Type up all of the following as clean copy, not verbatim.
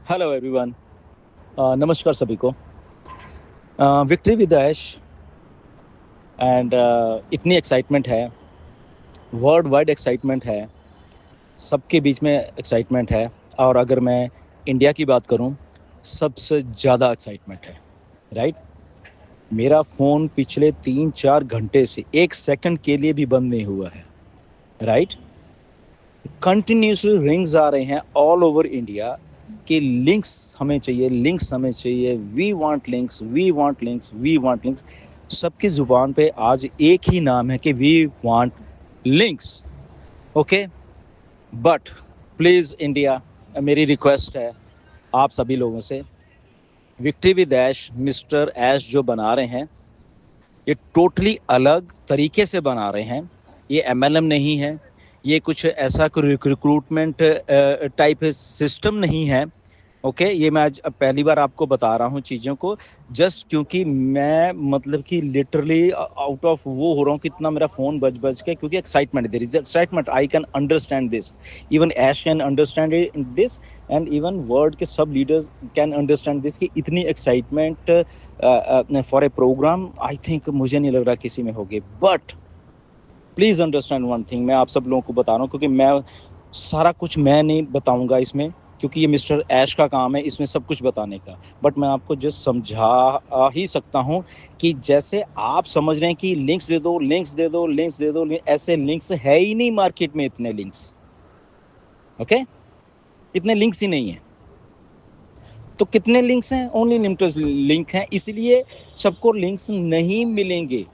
Hello everyone. नमस्कार सभी को। विक्ट्री विद ऐश एंड इतनी एक्साइटमेंट है, वर्ल्ड वाइड एक्साइटमेंट है, सबके बीच में एक्साइटमेंट है। और अगर मैं इंडिया की बात करूं, सबसे ज़्यादा एक्साइटमेंट है। राइट। मेरा फ़ोन पिछले 3-4 घंटे से 1 सेकंड के लिए भी बंद नहीं हुआ है। राइट। कंटिन्यूसली रिंग्स आ रहे हैं ऑल ओवर इंडिया कि लिंक्स हमें चाहिए, लिंक्स हमें चाहिए, we want links, we want links, we want links. सबकी ज़ुबान पे आज एक ही नाम है कि we want links. Okay. But please India, मेरी रिक्वेस्ट है आप सभी लोगों से, victory with Ash, mister Ash जो बना रहे हैं, ये टोटली अलग तरीके से बना रहे हैं। ये एमएलएम नहीं है, ये कुछ ऐसा रिक्रूटमेंट टाइप सिस्टम नहीं है। ओके। ये मैं आज पहली बार आपको बता रहा हूँ चीज़ों को, जस्ट क्योंकि मैं मतलब कि लिटरली आउट ऑफ वो हो रहा हूँ कि इतना मेरा फ़ोन बज के, क्योंकि excitement, there is excitement. I can understand this, even Ash can understand this, and even world के सब लीडर्स कैन अंडरस्टैंड दिस कि इतनी excitement for a program I think मुझे नहीं लग रहा किसी में होगी। But please understand one thing, मैं आप सब लोगों को बता रहा हूँ क्योंकि मैं सारा कुछ मैं नहीं बताऊँगा इसमें, क्योंकि ये मिस्टर ऐश का काम है इसमें सब कुछ बताने का। बट मैं आपको जस्ट समझा ही सकता हूँ कि जैसे आप समझ रहे हैं कि लिंक्स दे दो, लिंक्स दे दो, लिंक्स दे दो, ऐसे लिंक्स है ही नहीं मार्केट में, इतने लिंक्स। ओके। इतने लिंक्स ही नहीं है। तो कितने लिंक्स हैं? ओनली लिमिटेड लिंक हैं, इसलिए सबको लिंक्स नहीं मिलेंगे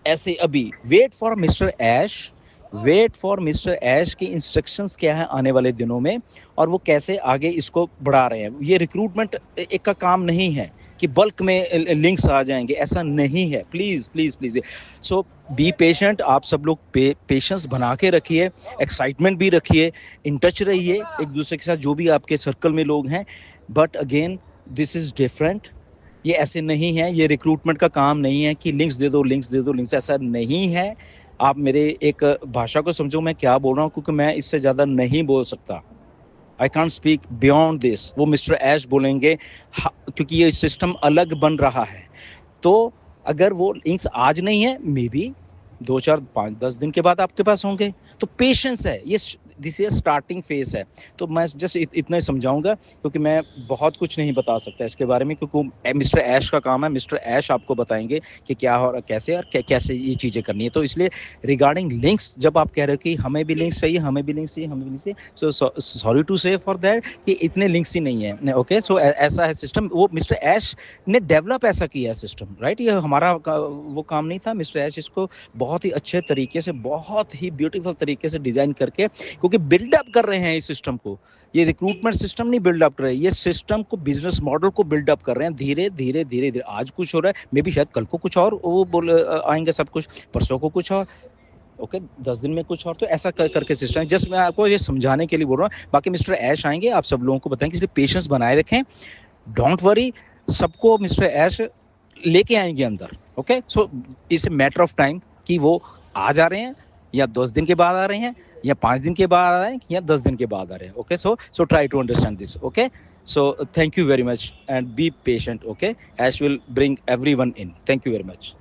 ऐसे अभी। Wait for mister Ash, wait for mister Ash की इंस्ट्रक्शंस क्या है आने वाले दिनों में, और वो कैसे आगे इसको बढ़ा रहे हैं। ये रिक्रूटमेंट एक का काम नहीं है कि बल्क में लिंक्स आ जाएंगे, ऐसा नहीं है। Please please please. So be patient, आप सब लोग पेशेंस बना के रखिए, एक्साइटमेंट भी रखिए, इन टच रहिए एक दूसरे के साथ जो भी आपके सर्कल में लोग हैं। But again this is different. ये ऐसे नहीं है, ये रिक्रूटमेंट का काम नहीं है कि लिंक्स दे दो, लिंक्स दे दो, लिंक्स, ऐसा नहीं है। आप मेरे एक भाषा को समझो मैं क्या बोल रहा हूँ, क्योंकि मैं इससे ज़्यादा नहीं बोल सकता। I can't speak beyond this. वो मिस्टर ऐश बोलेंगे क्योंकि ये सिस्टम अलग बन रहा है। तो अगर वो लिंक्स आज नहीं है, मे बी 2-4-5-10 दिन के बाद आपके पास होंगे। तो पेशेंस है ये, दिस इज स्टार्टिंग फेज है। तो मैं जस्ट इतना ही समझाऊंगा, क्योंकि मैं बहुत कुछ नहीं बता सकता इसके बारे में, क्योंकि मिस्टर ऐश का काम है। मिस्टर ऐश आपको बताएंगे कि क्या हो, कैसे और कैसे ये चीज़ें करनी है। तो इसलिए रिगार्डिंग लिंक्स, जब आप कह रहे हो कि हमें भी लिंक्स चाहिए, हमें भी लिंक्स चाहिए, हमें भी लिंक्स चाहिए, सो सॉरी टू से फॉर दैट कि इतने लिंक्स ही नहीं है। ओके। सो ऐसा है सिस्टम, वो मिस्टर ऐश ने डेवलप ऐसा किया है सिस्टम। राइट। ये हमारा वो काम नहीं था। मिस्टर ऐश इसको बहुत ही अच्छे तरीके से, बहुत ही ब्यूटीफुल तरीके से डिज़ाइन करके, क्योंकि बिल्डअप कर रहे हैं इस सिस्टम को। ये रिक्रूटमेंट सिस्टम नहीं बिल्डअप कर रहे हैं, ये सिस्टम को, बिजनेस मॉडल को बिल्डअप कर रहे हैं धीरे धीरे धीरे धीरे। आज कुछ हो रहा है, मे बी शायद कल को कुछ और वो बोल आएंगे, सब कुछ परसों को कुछ और। ओके। 10 दिन में कुछ और। तो ऐसा करके सिस्टम है। जस्ट मैं आपको ये समझाने के लिए बोल रहा हूँ। बाकी मिस्टर ऐश आएंगे, आप सब लोगों को बताएंगे, इसलिए पेशेंस बनाए रखें। डोंट वरी, सबको मिस्टर ऐश लेके आएंगे अंदर। Okay. So it's a matter of time कि वो आ जा रहे हैं, या 10 दिन के बाद आ रहे हैं, या 5 दिन के बाद आ रहे हैं, या 10 दिन के बाद आ रहे हैं। Okay. So try to understand this. Okay. So thank you very much and be patient. Okay. Ash will bring everyone in. Thank you very much.